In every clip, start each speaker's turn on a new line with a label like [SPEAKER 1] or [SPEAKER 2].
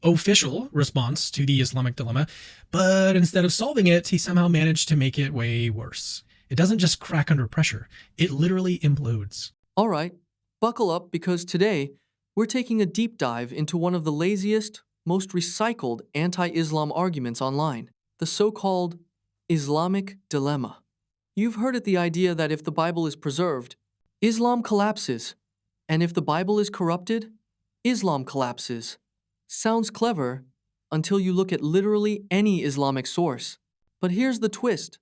[SPEAKER 1] official response to the Islamic dilemma, but instead of solving it, he somehow managed to make it way worse. It doesn't just crack under pressure, it literally implodes.
[SPEAKER 2] All right, buckle up because today we're taking a deep dive into one of the laziest, most recycled anti-Islam arguments online, the so-called Islamic Dilemma. You've heard it, the idea that if the Bible is preserved, Islam collapses, and if the Bible is corrupted, Islam collapses. Sounds clever until you look at literally any Islamic source. But here's the twist.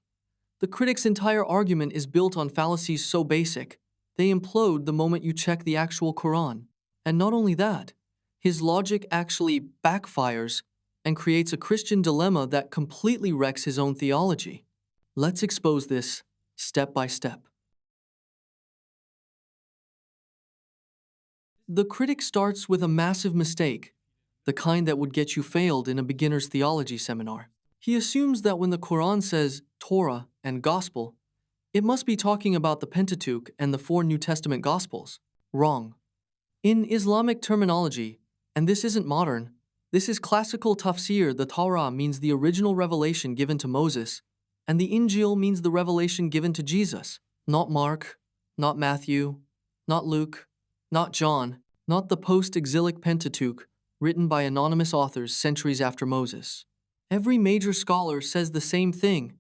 [SPEAKER 2] The critic's entire argument is built on fallacies so basic, they implode the moment you check the actual Quran. And not only that, his logic actually backfires and creates a Christian dilemma that completely wrecks his own theology. Let's expose this step by step. The critic starts with a massive mistake, the kind that would get you failed in a beginner's theology seminar. He assumes that when the Quran says Torah and Gospel, it must be talking about the Pentateuch and the 4 New Testament Gospels. Wrong. In Islamic terminology, and this isn't modern, this is classical tafsir, the Torah means the original revelation given to Moses, and the Injil means the revelation given to Jesus. Not Mark, not Matthew, not Luke, not John, not the post-exilic Pentateuch written by anonymous authors centuries after Moses. Every major scholar says the same thing.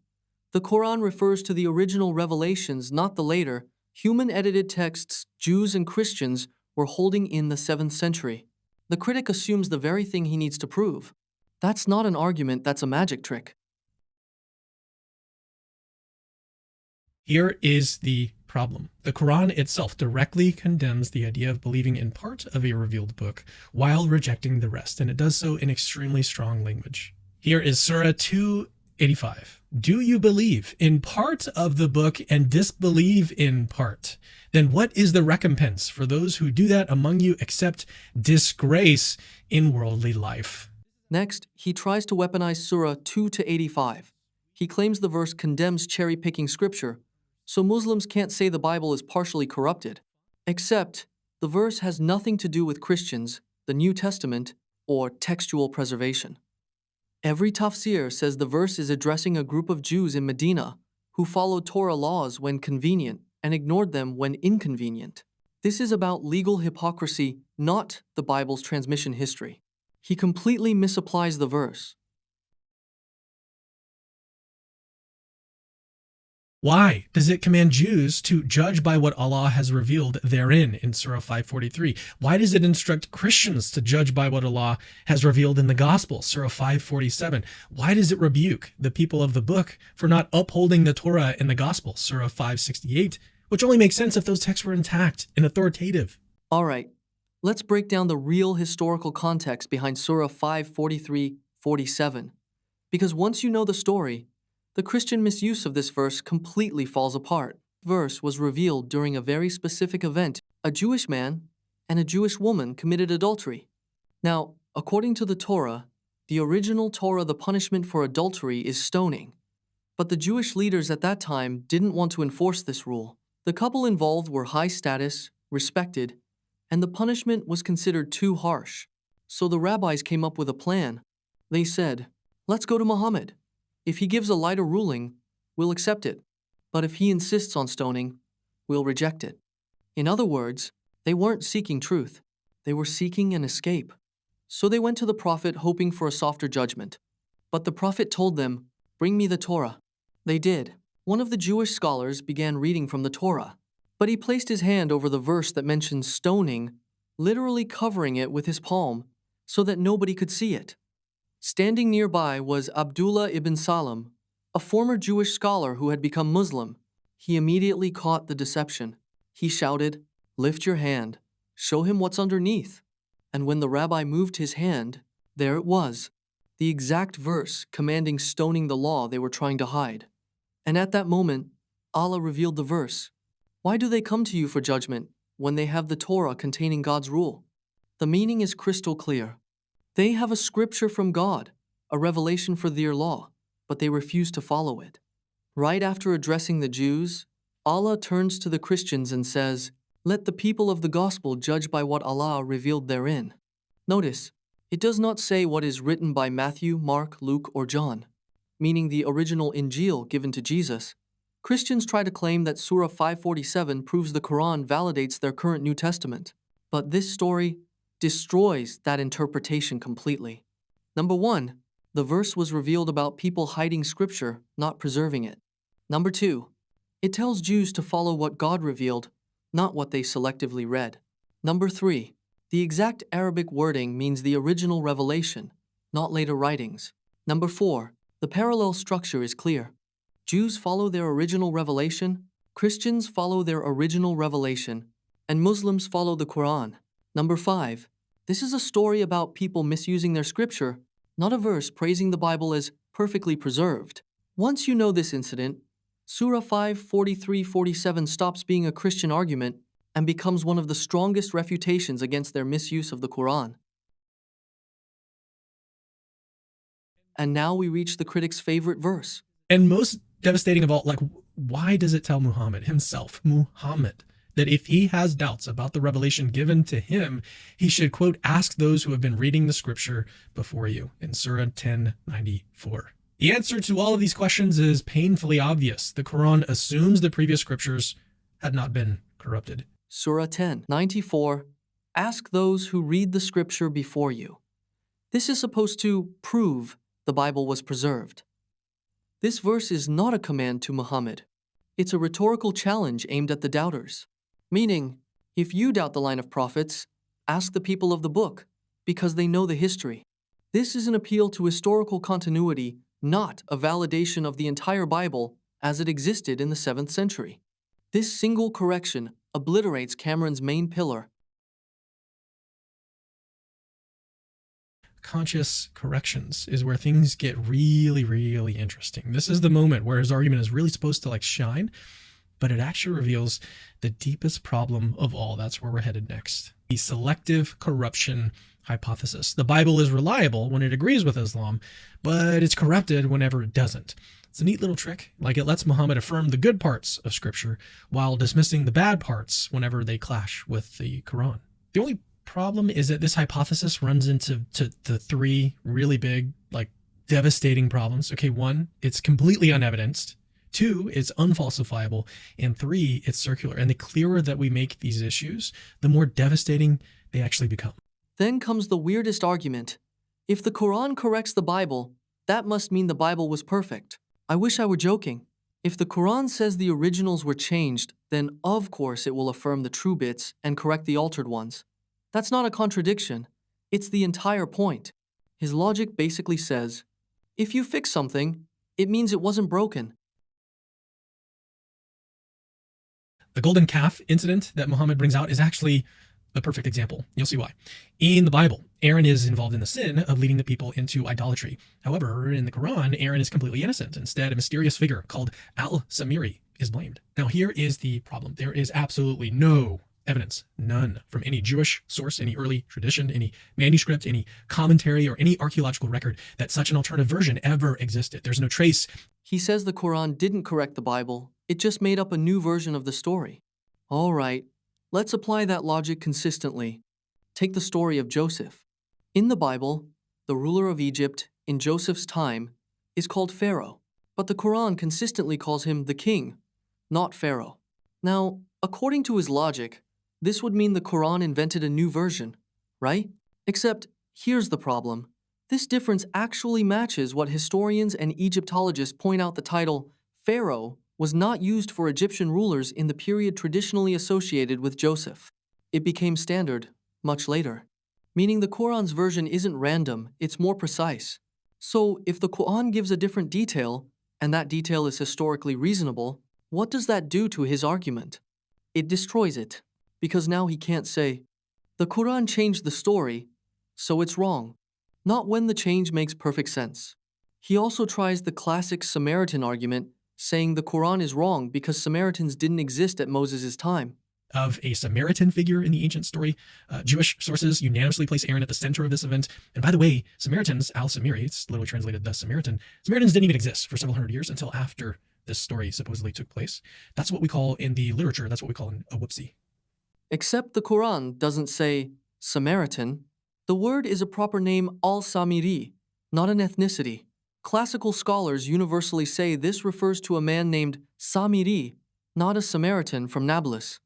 [SPEAKER 2] The Quran refers to the original revelations, not the later, human-edited texts Jews and Christians were holding in the 7th century. The critic assumes the very thing he needs to prove. That's not an argument, that's a magic trick.
[SPEAKER 1] Here is the problem. The Quran itself directly condemns the idea of believing in part of a revealed book while rejecting the rest, and it does so in extremely strong language. Here is Surah 285. Do you believe in part of the book and disbelieve in part? Then what is the recompense for those who do that among you except disgrace in worldly life?
[SPEAKER 2] Next, he tries to weaponize Surah 2-85. He claims the verse condemns cherry-picking scripture, so Muslims can't say the Bible is partially corrupted. Except, the verse has nothing to do with Christians, the New Testament, or textual preservation. Every tafsir says the verse is addressing a group of Jews in Medina who followed Torah laws when convenient and ignored them when inconvenient. This is about legal hypocrisy, not the Bible's transmission history. He completely misapplies the verse.
[SPEAKER 1] Why does it command Jews to judge by what Allah has revealed therein in Surah 543? Why does it instruct Christians to judge by what Allah has revealed in the Gospel, Surah 547? Why does it rebuke the people of the book for not upholding the Torah in the Gospel, Surah 568, which only makes sense if those texts were intact and authoritative?
[SPEAKER 2] All right, let's break down the real historical context behind Surah 543-47. Because once you know the story, the Christian misuse of this verse completely falls apart. The verse was revealed during a very specific event. A Jewish man and a Jewish woman committed adultery. Now, according to the Torah, the original Torah, the punishment for adultery is stoning. But the Jewish leaders at that time didn't want to enforce this rule. The couple involved were high status, respected, and the punishment was considered too harsh. So the rabbis came up with a plan. They said, let's go to Muhammad. If he gives a lighter ruling, we'll accept it. But if he insists on stoning, we'll reject it. In other words, they weren't seeking truth. They were seeking an escape. So they went to the Prophet hoping for a softer judgment. But the Prophet told them, bring me the Torah. They did. One of the Jewish scholars began reading from the Torah, but he placed his hand over the verse that mentions stoning, literally covering it with his palm so that nobody could see it. Standing nearby was Abdullah ibn Salam, a former Jewish scholar who had become Muslim. He immediately caught the deception. He shouted, lift your hand, show him what's underneath. And when the rabbi moved his hand, there it was, the exact verse commanding stoning the law they were trying to hide. And at that moment, Allah revealed the verse. Why do they come to you for judgment when they have the Torah containing God's rule? The meaning is crystal clear. They have a scripture from God, a revelation for their law, but they refuse to follow it. Right after addressing the Jews, Allah turns to the Christians and says, let the people of the gospel judge by what Allah revealed therein. Notice, It does not say what is written by Matthew, Mark, Luke, or John, meaning the original Injil given to Jesus. Christians try to claim that Surah 547 proves the Quran validates their current New Testament, but this story destroys that interpretation completely. Number 1. The verse was revealed about people hiding scripture, not preserving it. Number 2. It tells Jews to follow what God revealed, not what they selectively read. Number 3. The exact Arabic wording means the original revelation, not later writings. Number 4. The parallel structure is clear. Jews follow their original revelation, Christians follow their original revelation, and Muslims follow the Quran. Number 5. This is a story about people misusing their scripture, not a verse praising the Bible as perfectly preserved. Once you know this incident, Surah 5:43-47 stops being a Christian argument and becomes one of the strongest refutations against their misuse of the Quran. And now we reach the critic's favorite verse.
[SPEAKER 1] And most devastating of all, like, why does it tell Muhammad himself, Muhammad, that if he has doubts about the revelation given to him, he should, quote, ask those who have been reading the scripture before you, in Surah 10:94. The answer to all of these questions is painfully obvious. The Quran assumes the previous scriptures had not been corrupted.
[SPEAKER 2] Surah 10:94, ask those who read the scripture before you. This is supposed to prove the Bible was preserved. This verse is not a command to Muhammad. It's a rhetorical challenge aimed at the doubters. Meaning, if you doubt the line of prophets, ask the people of the book, because they know the history. This is an appeal to historical continuity, not a validation of the entire Bible as it existed in the 7th century. This single correction obliterates Cameron's main pillar.
[SPEAKER 1] Conscious corrections is where things get really, really interesting. This is the moment where his argument is really supposed to shine, but it actually reveals the deepest problem of all. That's where we're headed next. The selective corruption hypothesis. The Bible is reliable when it agrees with Islam, but it's corrupted whenever it doesn't. It's a neat little trick. It lets Muhammad affirm the good parts of scripture while dismissing the bad parts whenever they clash with the Quran. The only problem is that this hypothesis runs into the three really big, devastating problems. Okay, 1, it's completely unevidenced. 2, it's unfalsifiable. And 3, it's circular. And the clearer that we make these issues, the more devastating they actually become.
[SPEAKER 2] Then comes the weirdest argument. If the Quran corrects the Bible, that must mean the Bible was perfect. I wish I were joking. If the Quran says the originals were changed, then of course it will affirm the true bits and correct the altered ones. That's not a contradiction. It's the entire point. His logic basically says, if you fix something, it means it wasn't broken.
[SPEAKER 1] The golden calf incident that Muhammad brings out is actually the perfect example. You'll see why. In the Bible, Aaron is involved in the sin of leading the people into idolatry. However, in the Quran, Aaron is completely innocent. Instead, a mysterious figure called Al-Samiri is blamed. Now, here is the problem. There is absolutely no evidence, none, from any Jewish source, any early tradition, any manuscript, any commentary, or any archaeological record that such an alternative version ever existed. There's no trace.
[SPEAKER 2] He says the Quran didn't correct the Bible. It just made up a new version of the story. All right, let's apply that logic consistently. Take the story of Joseph. In the Bible, the ruler of Egypt in Joseph's time is called Pharaoh, but the Quran consistently calls him the king, not Pharaoh. Now, according to his logic, this would mean the Quran invented a new version, right? Except, here's the problem. This difference actually matches what historians and Egyptologists point out. The title, Pharaoh, was not used for Egyptian rulers in the period traditionally associated with Joseph. It became standard much later, meaning the Quran's version isn't random, it's more precise. So, if the Quran gives a different detail, and that detail is historically reasonable, what does that do to his argument? It destroys it. Because now he can't say, the Quran changed the story, so it's wrong. Not when the change makes perfect sense. He also tries the classic Samaritan argument, saying the Quran is wrong because Samaritans didn't exist at Moses' time.
[SPEAKER 1] Of a Samaritan figure in the ancient story, Jewish sources unanimously place Aaron at the center of this event. And by the way, Samaritans, Al-Samiri, it's literally translated the Samaritan, Samaritans didn't even exist for several hundred years until after this story supposedly took place. That's what we call in the literature, that's what we call a whoopsie.
[SPEAKER 2] Except the Quran doesn't say Samaritan, The word is a proper name al-Samiri, not an ethnicity. Classical scholars universally say this refers to a man named Samiri, not a Samaritan from Nablus.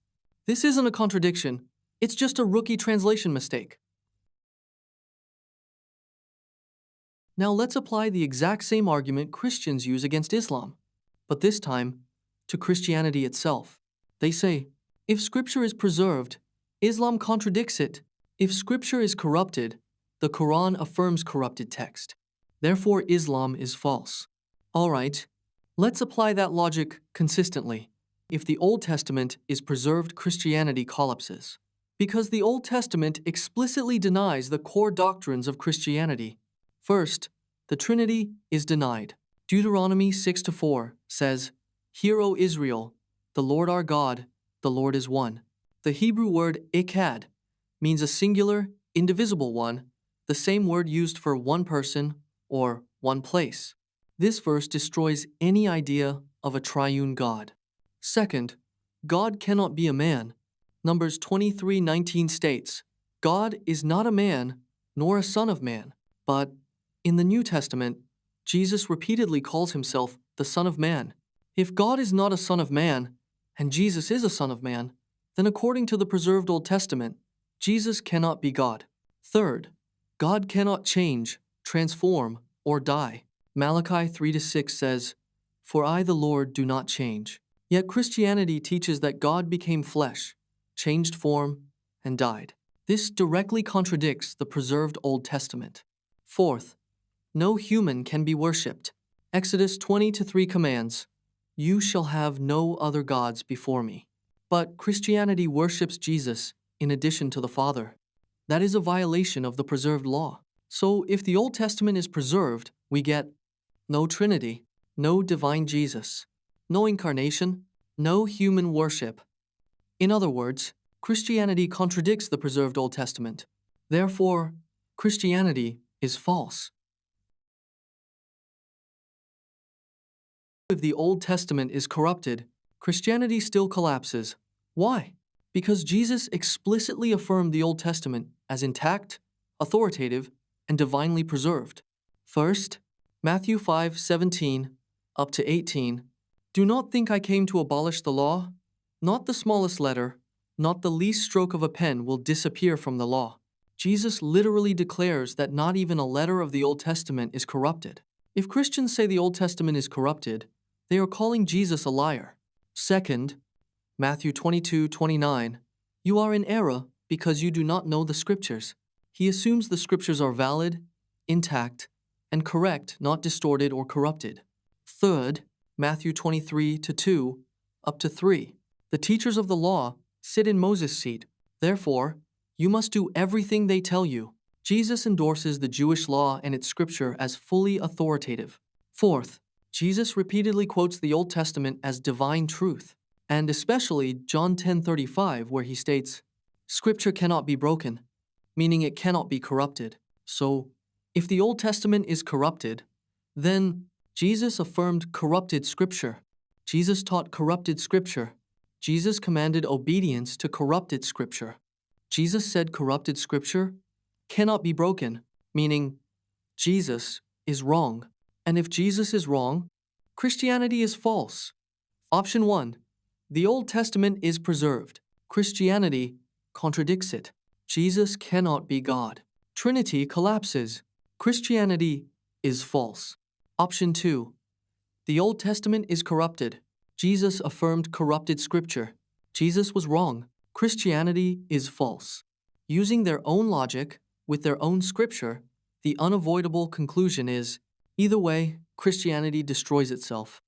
[SPEAKER 2] This isn't a contradiction, it's just a rookie translation mistake. Now let's apply the exact same argument Christians use against Islam, but this time to Christianity itself. They say, if Scripture is preserved, Islam contradicts it. If Scripture is corrupted, the Quran affirms corrupted text. Therefore, Islam is false. Alright, let's apply that logic consistently. If the Old Testament is preserved, Christianity collapses. Because the Old Testament explicitly denies the core doctrines of Christianity. First, the Trinity is denied. Deuteronomy 6-4 says, "Hear, O Israel, the Lord our God, the Lord is one." The Hebrew word echad means a singular, indivisible one, the same word used for one person or one place. This verse destroys any idea of a triune God. Second, God cannot be a man. Numbers 23:19 states, God is not a man nor a son of man. But in the New Testament, Jesus repeatedly calls himself the Son of Man. If God is not a son of man, and Jesus is a son of man, then according to the preserved Old Testament, Jesus cannot be God. Third, God cannot change, transform, or die. Malachi 3-6 says, "For I, the Lord, do not change." Yet Christianity teaches that God became flesh, changed form, and died. This directly contradicts the preserved Old Testament. Fourth, no human can be worshipped. Exodus 20-3 commands, "You shall have no other gods before me." But Christianity worships Jesus in addition to the Father. That is a violation of the preserved law. So if the Old Testament is preserved, we get no Trinity, no divine Jesus, no incarnation, no human worship. In other words, Christianity contradicts the preserved Old Testament. Therefore, Christianity is false. If the Old Testament is corrupted, Christianity still collapses. Why? Because Jesus explicitly affirmed the Old Testament as intact, authoritative, and divinely preserved. First, Matthew 5:17-18, "Do not think I came to abolish the law. Not the smallest letter, not the least stroke of a pen will disappear from the law." Jesus literally declares that not even a letter of the Old Testament is corrupted. If Christians say the Old Testament is corrupted, they are calling Jesus a liar. Second, Matthew 22:29, "You are in error because you do not know the Scriptures." He assumes the Scriptures are valid, intact, and correct, not distorted or corrupted. Third, Matthew 23:2-3, "The teachers of the law sit in Moses' seat. Therefore, you must do everything they tell you." Jesus endorses the Jewish law and its scripture as fully authoritative. Fourth, Jesus repeatedly quotes the Old Testament as divine truth, and especially John 10:35, where he states, "Scripture cannot be broken," meaning it cannot be corrupted. So, if the Old Testament is corrupted, then Jesus affirmed corrupted Scripture. Jesus taught corrupted Scripture. Jesus commanded obedience to corrupted Scripture. Jesus said corrupted Scripture cannot be broken, meaning Jesus is wrong. And if Jesus is wrong, Christianity is false. Option 1. The Old Testament is preserved. Christianity contradicts it. Jesus cannot be God. Trinity collapses. Christianity is false. Option 2. The Old Testament is corrupted. Jesus affirmed corrupted Scripture. Jesus was wrong. Christianity is false. Using their own logic, with their own Scripture, the unavoidable conclusion is, either way, Christianity destroys itself.